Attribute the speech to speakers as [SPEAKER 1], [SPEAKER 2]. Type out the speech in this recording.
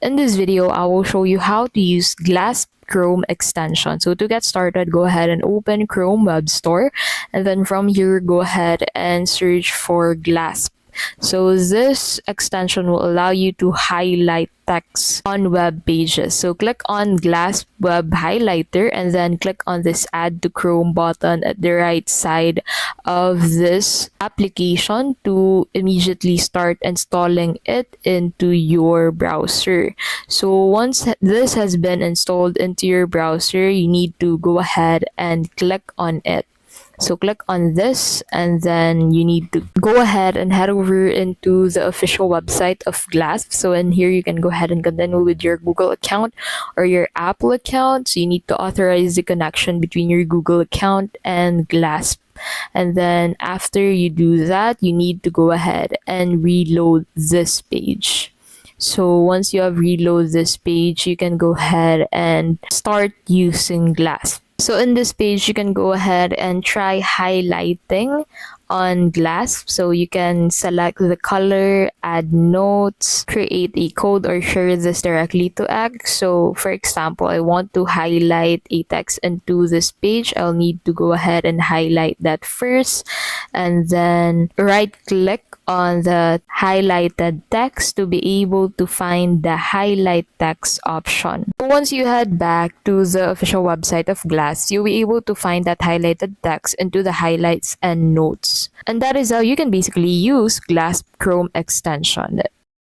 [SPEAKER 1] In this video, I will show you how to use Glasp Chrome extension. So to get started, go ahead and open Chrome Web Store, and then from here, go ahead and search for Glasp. So this extension will allow you to highlight text on web pages. So click on Glasp Web Highlighter and then click on this Add to Chrome button at the right side of this application to immediately start installing it into your browser. So once this has been installed into your browser, you need to go ahead and click on it. So click on this and then you need to go ahead and head over into the official website of Glasp. So in here you can go ahead and continue with your Google account or your Apple account. So you need to authorize the connection between your Google account and Glasp. And then after you do that, you need to go ahead and reload this page. So once you have reloaded this page, you can go ahead and start using Glasp. So in this page, you can go ahead and try highlighting on Glasp. So you can select the color, add notes, create a code, or share this directly to X. So for example, I want to highlight a text into this page. I'll need to go ahead and highlight that first, and then right click on the highlighted text to be able to find the highlight text option. Once you head back to the official website of Glasp, you'll be able to find that highlighted text into the highlights and notes. And that is how you can basically use Glasp Chrome extension.